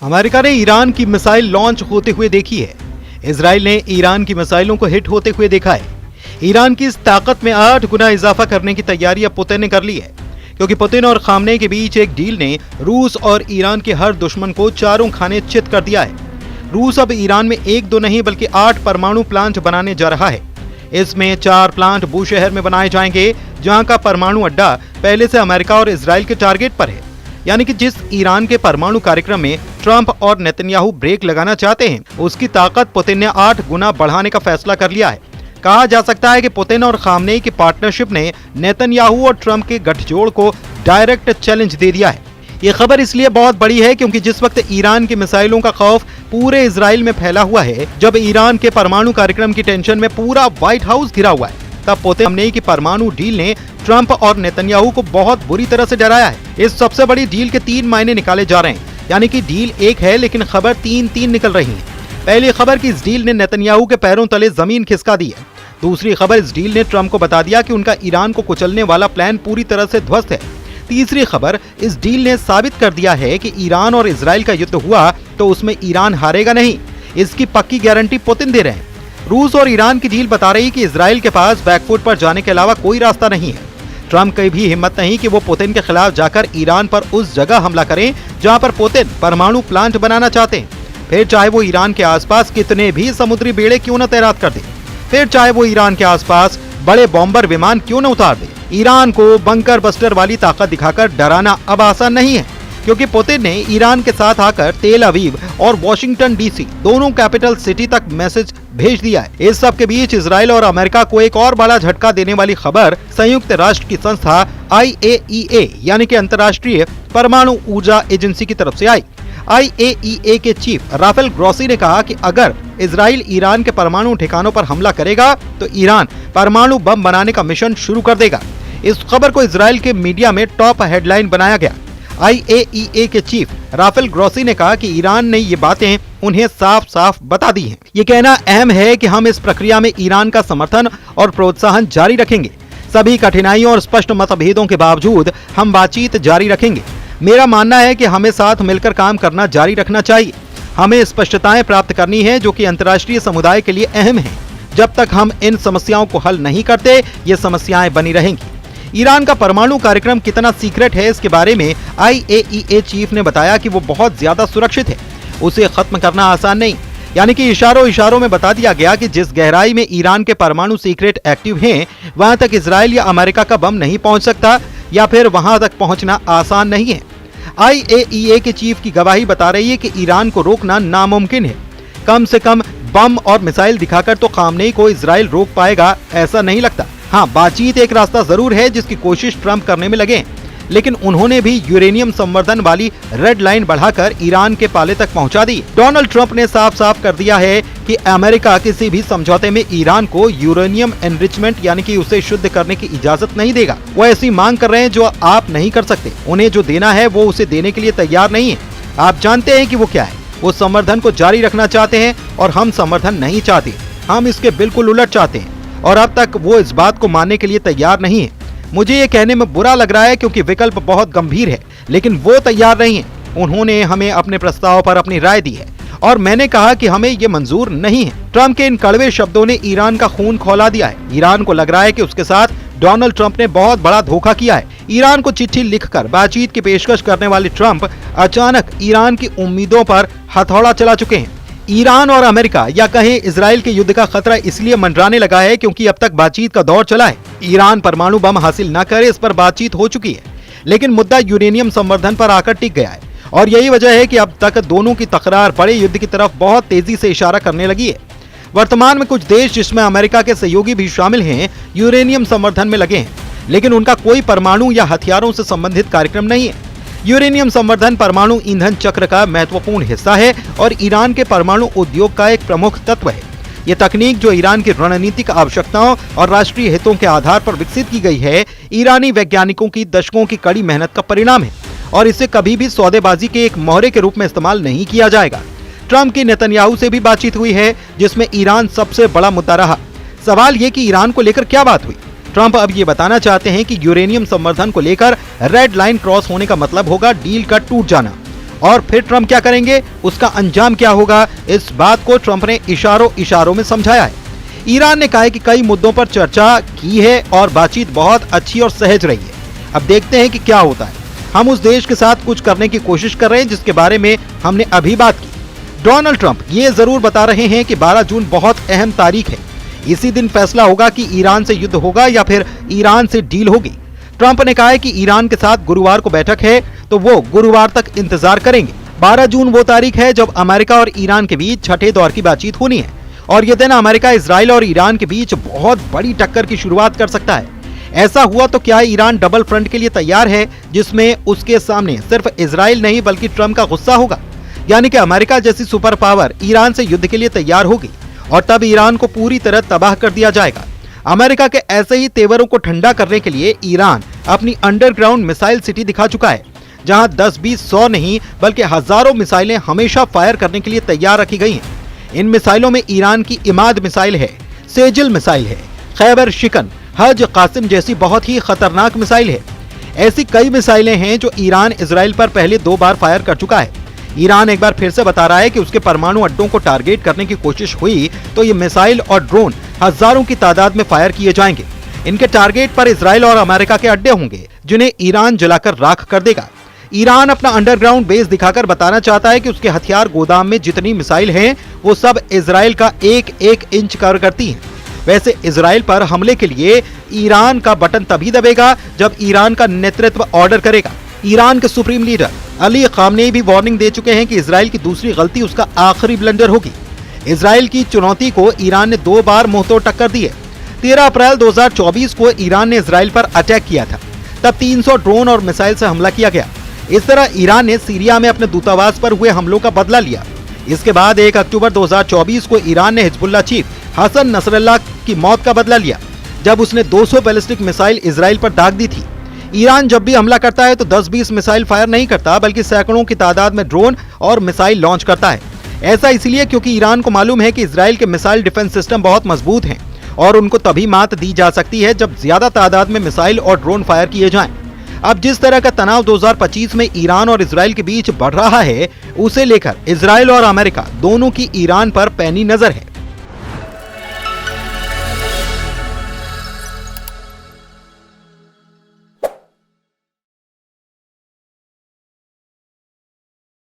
America ने Iran की missile launch होते हुए देखी है। इजराइल ने ईरान की मिसाइलों को हिट होते हुए देखा है। ईरान की इस ताकत में 8 गुना इजाफा करने की तैयारी अब पुतिन ने कर ली है, क्योंकि पुतिन और खामनेई के बीच एक डील ने रूस और ईरान के हर दुश्मन को चारों खाने चित कर दिया है। रूस अब ईरान में 1-2 नहीं बल्कि 8 परमाणु प्लांट बनाने जा रहा है। इसमें 4 प्लांट बूशहर में बनाए जाएंगे, जहां का परमाणु अड्डा पहले से अमेरिका और इजराइल के टारगेट पर है। यानी कि जिस ईरान के परमाणु कार्यक्रम में ट्रंप और नेतन्याहू ब्रेक लगाना चाहते हैं, उसकी ताकत पुतिन ने 8 गुना बढ़ाने का फैसला कर लिया है। कहा जा सकता है कि पुतिन और खामनेई की पार्टनरशिप ने नेतन्याहू और ट्रंप के गठजोड़ को डायरेक्ट चैलेंज दे दिया है। ये खबर इसलिए बहुत बड़ी है क्योंकि जिस वक्त ईरान की मिसाइलों का खौफ पूरे इजराइल में फैला हुआ है, जब ईरान के परमाणु कार्यक्रम की टेंशन में पूरा व्हाइट हाउस घिरा हुआ है, तब पुतिन खामनेई की परमाणु डील ने ट्रंप और नेतन्याहू को बहुत बुरी तरह से डराया है। इस सबसे बड़ी डील के 3 मायने निकाले जा रहे हैं, यानी कि डील एक है लेकिन खबर 3-3 निकल रही है। पहली खबर कि इस डील ने नेतन्याहू के पैरों तले जमीन खिसका दी है। दूसरी खबर, इस डील ने ट्रंप को बता दिया कि उनका ईरान को कुचलने वाला प्लान पूरी तरह से ध्वस्त है। तीसरी खबर, इस डील ने साबित कर दिया है कि ईरान और इजराइल का युद्ध हुआ तो उसमें ईरान हारेगा नहीं। इसकी पक्की गारंटी पुतिन दे रहे हैं। रूस और ईरान की डील बता रही कि इजराइल के पास बैकफुट पर जाने के अलावा कोई रास्ता नहीं है। ट्रंप की भी हिम्मत नहीं कि वो पुतिन के खिलाफ जाकर ईरान पर उस जगह हमला करें जहां पर पुतिन परमाणु प्लांट बनाना चाहते हैं, फिर चाहे वो ईरान के आसपास कितने भी समुद्री बेड़े क्यों न तैनात कर दे, फिर चाहे वो ईरान के आसपास बड़े बॉम्बर विमान क्यों न उतार दे। ईरान को बंकर बस्टर वाली ताकत दिखाकर डराना अब आसान नहीं है, क्योंकि पुतिन ने ईरान के साथ आकर तेल अवीव और वॉशिंगटन डीसी दोनों कैपिटल सिटी तक मैसेज भेज दिया है। इस सब के बीच इजराइल और अमेरिका को एक और बड़ा झटका देने वाली खबर संयुक्त राष्ट्र की संस्था IAEA यानी कि अंतर्राष्ट्रीय परमाणु ऊर्जा एजेंसी की तरफ से आई। IAEA के चीफ राफेल ग्रोसी ने कहा कि अगर इजराइल ईरान के परमाणु ठिकानों पर हमला करेगा तो ईरान परमाणु बम बनाने का मिशन शुरू कर देगा। इस खबर को इजराइल के मीडिया में टॉप हेडलाइन बनाया गया। IAEA के चीफ राफेल ग्रोसी ने कहा कि ईरान ने ये बातें उन्हें साफ साफ बता दी हैं। ये कहना अहम है कि हम इस प्रक्रिया में ईरान का समर्थन और प्रोत्साहन जारी रखेंगे। सभी कठिनाइयों और स्पष्ट मतभेदों के बावजूद हम बातचीत जारी रखेंगे। मेरा मानना है कि हमें साथ मिलकर काम करना जारी रखना चाहिए। हमें स्पष्टताएं प्राप्त करनी है जो कि अंतर्राष्ट्रीय समुदाय के लिए अहम है। जब तक हम इन समस्याओं को हल नहीं करते, ये समस्याएं बनी रहेंगी। ईरान का परमाणु कार्यक्रम कितना सीक्रेट है, इसके बारे में IAEA चीफ ने बताया कि वो बहुत ज्यादा सुरक्षित है। उसे खत्म करना आसान नहीं, यानी कि इशारों में बता दिया गया कि जिस गहराई में ईरान के परमाणु सीक्रेट एक्टिव हैं, वहां तक इजराइल या अमेरिका का बम नहीं पहुंच सकता, या फिर वहां तक पहुंचना आसान नहीं है। IAEA के चीफ की गवाही बता रही है कि ईरान को रोकना नामुमकिन है। कम से कम बम और मिसाइल दिखाकर तो खामनेई को इजराइल रोक पाएगा, ऐसा नहीं लगता। हाँ, बातचीत एक रास्ता जरूर है जिसकी कोशिश ट्रंप करने में लगे, लेकिन उन्होंने भी यूरेनियम संवर्धन वाली रेड लाइन बढ़ाकर ईरान के पाले तक पहुंचा दी। डोनाल्ड ट्रंप ने साफ साफ कर दिया है कि अमेरिका किसी भी समझौते में ईरान को यूरेनियम एनरिचमेंट यानी कि उसे शुद्ध करने की इजाजत नहीं देगा। वो ऐसी मांग कर रहे हैं जो आप नहीं कर सकते। उन्हें जो देना है वो उसे देने के लिए तैयार नहीं है। आप जानते हैं कि वो क्या है। वो संवर्धन को जारी रखना चाहते हैं और हम संवर्धन नहीं चाहते। हम इसके बिल्कुल उलट चाहते हैं और अब तक वो इस बात को मानने के लिए तैयार नहीं है। मुझे ये कहने में बुरा लग रहा है क्योंकि विकल्प बहुत गंभीर है, लेकिन वो तैयार नहीं है। उन्होंने हमें अपने प्रस्ताव पर अपनी राय दी है और मैंने कहा कि हमें ये मंजूर नहीं है। ट्रंप के इन कड़वे शब्दों ने ईरान का खून खौला दिया है। ईरान को लग रहा है कि उसके साथ डोनाल्ड ट्रंप ने बहुत बड़ा धोखा किया है। ईरान को चिट्ठी लिखकर बातचीत की पेशकश करने वाले ट्रंप अचानक ईरान की उम्मीदों पर हथौड़ा चला चुके हैं। ईरान और अमेरिका या कहें इजराइल के युद्ध का खतरा इसलिए मंडराने लगा है क्योंकि अब तक बातचीत का दौर चला है। ईरान परमाणु बम हासिल न करे, इस पर बातचीत हो चुकी है, लेकिन मुद्दा यूरेनियम संवर्धन पर आकर टिक गया है और यही वजह है कि अब तक दोनों की तकरार बड़े युद्ध की तरफ बहुत तेजी से इशारा करने लगी है। वर्तमान में कुछ देश, जिसमें अमेरिका के सहयोगी भी शामिल हैं, यूरेनियम संवर्धन में लगे हैं, लेकिन उनका कोई परमाणु या हथियारों से संबंधित कार्यक्रम नहीं है। यूरेनियम संवर्धन परमाणु ईंधन चक्र का महत्वपूर्ण हिस्सा है और ईरान के परमाणु उद्योग का एक प्रमुख तत्व है। ये तकनीक जो ईरान की रणनीतिक आवश्यकताओं और राष्ट्रीय हितों के आधार पर विकसित की गई है, ईरानी वैज्ञानिकों की दशकों की कड़ी मेहनत का परिणाम है और इसे कभी भी सौदेबाजी के एक मोहरे के रूप में इस्तेमाल नहीं किया जाएगा। ट्रंप की नेतन्याहू से भी बातचीत हुई है, जिसमें ईरान सबसे बड़ा मुद्दा रहा। सवाल ये कि ईरान को लेकर क्या बात हुई। ट्रंप अब ये बताना चाहते हैं कि यूरेनियम संवर्धन को लेकर रेड लाइन क्रॉस होने का मतलब होगा डील का टूट जाना और फिर ट्रंप क्या करेंगे, उसका अंजाम क्या होगा, इस बात को ट्रंप ने इशारों में समझाया है। ईरान ने कहा है कि कई मुद्दों पर चर्चा की है और बातचीत बहुत अच्छी और सहज रही है। अब देखते हैं कि क्या होता है। हम उस देश के साथ कुछ करने की कोशिश कर रहे हैं जिसके बारे में हमने अभी बात की। डोनाल्ड ट्रंप ये जरूर बता रहे हैं कि 12 जून बहुत अहम तारीख है। इसी दिन फैसला होगा कि ईरान से युद्ध होगा या फिर ईरान से डील होगी। ट्रंप ने कहा है कि ईरान के साथ गुरुवार को बैठक है तो वो गुरुवार तक इंतजार करेंगे। 12 जून वो तारीख है जब अमेरिका और ईरान के बीच छठे दौर की बातचीत होनी है और ये दिन अमेरिका, इजराइल और ईरान के बीच बहुत बड़ी टक्कर की शुरुआत कर सकता है। ऐसा हुआ तो क्या ईरान डबल फ्रंट के लिए तैयार है जिसमें उसके सामने सिर्फ इजराइल नहीं बल्कि ट्रंप का गुस्सा होगा, यानी कि अमेरिका जैसी सुपर पावर ईरान से युद्ध के लिए तैयार होगी और तब ईरान को पूरी तरह तबाह कर दिया जाएगा। अमेरिका के ऐसे ही तेवरों को ठंडा करने के लिए ईरान अपनी अंडरग्राउंड मिसाइल सिटी दिखा चुका है, जहां 10, 20, 100 नहीं बल्कि हजारों मिसाइलें हमेशा फायर करने के लिए तैयार रखी गई हैं। इन मिसाइलों में ईरान की इमाद मिसाइल है, सेजिल मिसाइल है, खैबर शिकन, हज कासिम जैसी बहुत ही खतरनाक मिसाइल है। ऐसी कई मिसाइलें हैं जो ईरान इजराइल पर पहले 2 बार फायर कर चुका है। ईरान एक बार फिर से बता रहा है कि उसके परमाणु अड्डों को टारगेट करने की कोशिश हुई तो ये मिसाइल और ड्रोन हजारों की तादाद में फायर किए जाएंगे। इनके टारगेट पर इजराइल और अमेरिका के अड्डे होंगे जिन्हें ईरान जलाकर राख कर देगा। ईरान अपना अंडरग्राउंड बेस दिखाकर बताना चाहता है कि उसके हथियार गोदाम में जितनी मिसाइल हैं वो सब इजराइल का 1-1 इंच कवर करती हैं। वैसे इजराइल पर हमले के लिए ईरान का बटन तभी दबेगा जब ईरान का नेतृत्व ऑर्डर करेगा। ईरान के सुप्रीम लीडर अली खामनेई भी वार्निंग दे चुके हैं कि इजराइल की दूसरी गलती उसका आखिरी ब्लंडर होगी। इजराइल की चुनौती को ईरान ने 2 बार मुंहतोड़ टक्कर दी है। 13 अप्रैल 2024 को ईरान ने इजराइल पर अटैक किया था, तब 300 ड्रोन और मिसाइल से हमला किया गया। इस तरह ईरान ने सीरिया में अपने दूतावास पर हुए हमलों का बदला लिया। इसके बाद 1 अक्टूबर 2024 को ईरान ने हिजबुल्लाह चीफ हसन नसरल्लाह की मौत का बदला लिया जब उसने 200 बैलिस्टिक मिसाइल इजराइल पर दाग दी थी। ईरान जब भी हमला करता है तो 10-20 मिसाइल फायर नहीं करता बल्कि सैकड़ों की तादाद में ड्रोन और मिसाइल लॉन्च करता है। ऐसा इसलिए क्योंकि ईरान को मालूम है कि इजराइल के मिसाइल डिफेंस सिस्टम बहुत मजबूत हैं और उनको तभी मात दी जा सकती है जब ज्यादा तादाद में मिसाइल और ड्रोन फायर किए जाएं। अब जिस तरह का तनाव 2025 में ईरान और इजराइल के बीच बढ़ रहा है, उसे लेकर इजराइल और अमेरिका दोनों की ईरान पर पैनी नजर है।